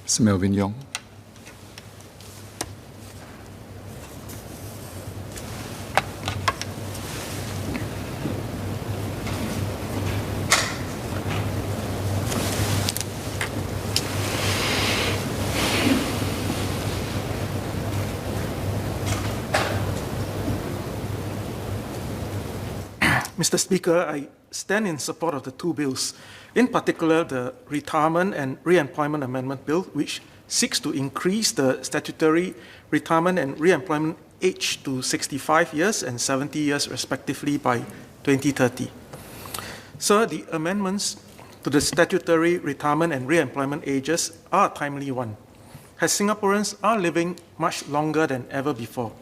Mr. Melvin Yong. Mr. Speaker, I stand in support of the two bills, in particular the Retirement and Reemployment Amendment Bill, which seeks to increase the statutory retirement and reemployment age to 65 years and 70 years respectively by 2030. Sir, the amendments to the statutory retirement and reemployment ages are a timely one, as Singaporeans are living much longer than ever before.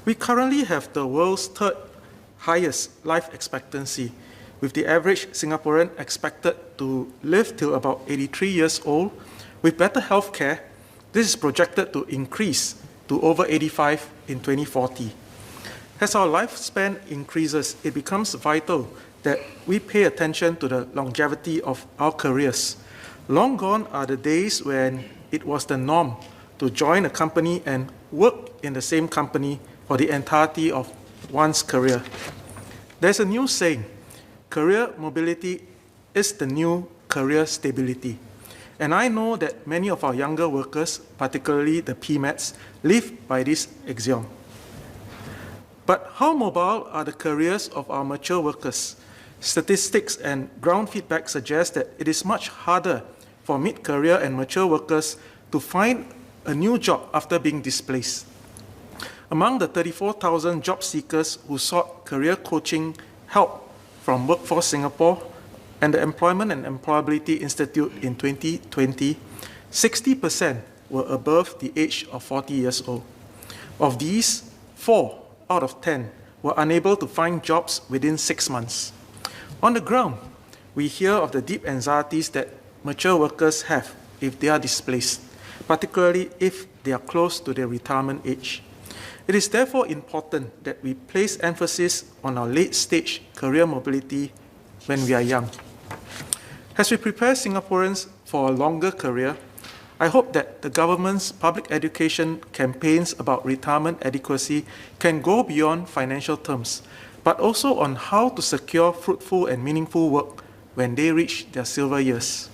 We currently have the world's third highest life expectancy, with the average Singaporean expected to live till about 83 years old. With better health care, this is projected to increase to over 85 in 2040. As our lifespan increases, it becomes vital that we pay attention to the longevity of our careers. Long gone are the days when it was the norm to join a company and work in the same company for the entirety of one's career. There's a new saying, career mobility is the new career stability. And I know that many of our younger workers, particularly the PMATs, live by this axiom. But how mobile are the careers of our mature workers? Statistics and ground feedback suggest that it is much harder for mid-career and mature workers to find a new job after being displaced. Among the 34,000 job seekers who sought career coaching help from Workforce Singapore and the Employment and Employability Institute in 2020, 60% were above the age of 40 years old. Of these, 4 out of 10 were unable to find jobs within 6 months. On the ground, we hear of the deep anxieties that mature workers have if they are displaced, particularly if they are close to their retirement age. It is therefore important that we place emphasis on our late-stage career mobility when we are young. As we prepare Singaporeans for a longer career, I hope that the government's public education campaigns about retirement adequacy can go beyond financial terms, but also on how to secure fruitful and meaningful work when they reach their silver years.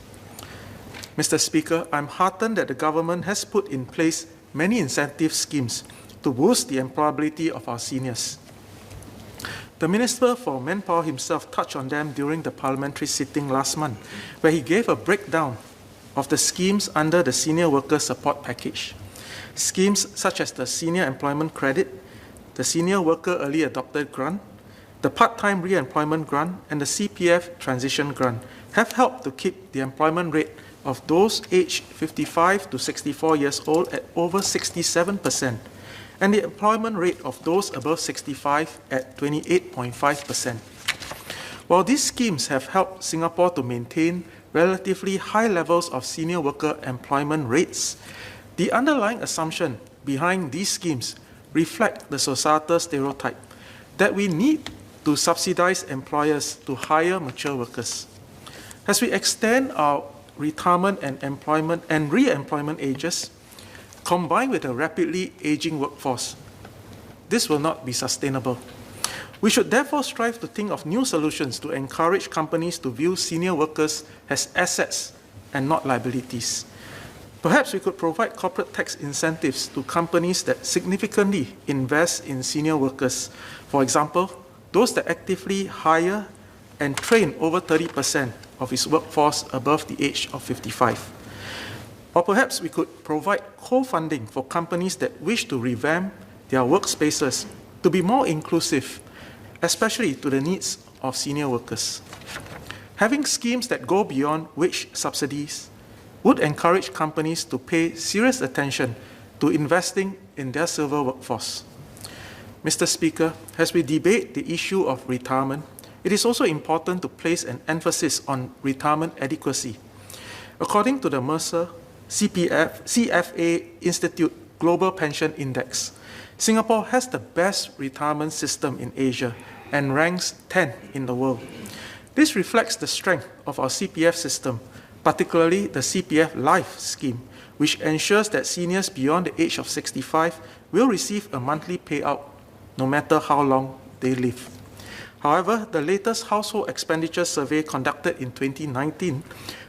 Mr. Speaker, I'm heartened that the government has put in place many incentive schemes to boost the employability of our seniors. The Minister for Manpower himself touched on them during the parliamentary sitting last month, where he gave a breakdown of the schemes under the Senior Worker Support Package. Schemes such as the Senior Employment Credit, the Senior Worker Early Adopter Grant, the Part-Time Re-employment Grant, and the CPF Transition Grant have helped to keep the employment rate of those aged 55 to 64 years old at over 67%, and the employment rate of those above 65 at 28.5%. While these schemes have helped Singapore to maintain relatively high levels of senior worker employment rates, the underlying assumption behind these schemes reflect the societal stereotype that we need to subsidize employers to hire mature workers. As we extend our retirement and employment and re-employment ages, combined with a rapidly aging workforce, this will not be sustainable. We should therefore strive to think of new solutions to encourage companies to view senior workers as assets and not liabilities. Perhaps we could provide corporate tax incentives to companies that significantly invest in senior workers. For example, those that actively hire and train over 30% of its workforce above the age of 55. Or perhaps we could provide co-funding for companies that wish to revamp their workspaces to be more inclusive, especially to the needs of senior workers. Having schemes that go beyond wage subsidies would encourage companies to pay serious attention to investing in their silver workforce. Mr. Speaker, as we debate the issue of retirement, it is also important to place an emphasis on retirement adequacy. According to the Mercer CFA Institute Global Pension Index, Singapore has the best retirement system in Asia and ranks 10th in the world. This reflects the strength of our CPF system, particularly the CPF Life scheme, which ensures that seniors beyond the age of 65 will receive a monthly payout no matter how long they live. However, the latest household expenditure survey conducted in 2019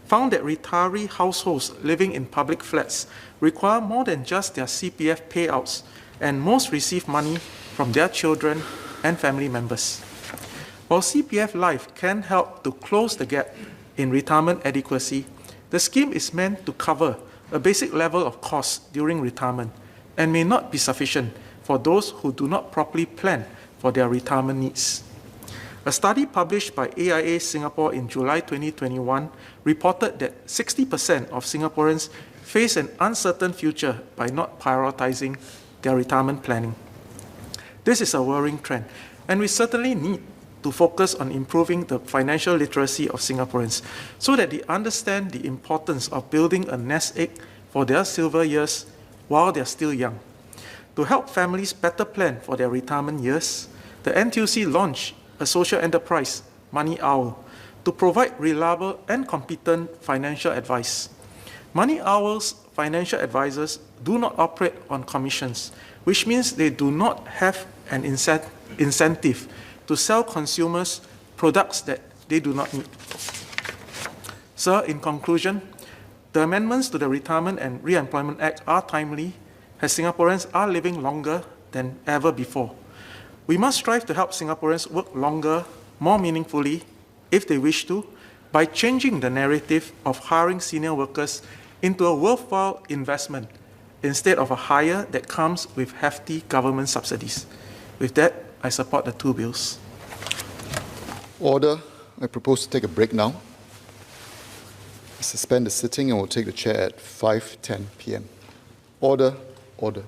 found that retiree households living in public flats require more than just their CPF payouts, and most receive money from their children and family members. While CPF Life can help to close the gap in retirement adequacy, the scheme is meant to cover a basic level of costs during retirement and may not be sufficient for those who do not properly plan for their retirement needs. A study published by AIA Singapore in July 2021 reported that 60% of Singaporeans face an uncertain future by not prioritizing their retirement planning. This is a worrying trend, and we certainly need to focus on improving the financial literacy of Singaporeans so that they understand the importance of building a nest egg for their silver years while they're still young. To help families better plan for their retirement years, the NTUC launched a social enterprise, Money Owl, to provide reliable and competent financial advice. Money Owl's financial advisors do not operate on commissions, which means they do not have an incentive to sell consumers products that they do not need. Sir, in conclusion, the amendments to the Retirement and Re-employment Act are timely, as Singaporeans are living longer than ever before. We must strive to help Singaporeans work longer, more meaningfully, if they wish to, by changing the narrative of hiring senior workers into a worthwhile investment instead of a hire that comes with hefty government subsidies. With that, I support the two bills. Order. I propose to take a break now. Suspend the sitting and we'll take the chair at 5:10 p.m. Order. Order.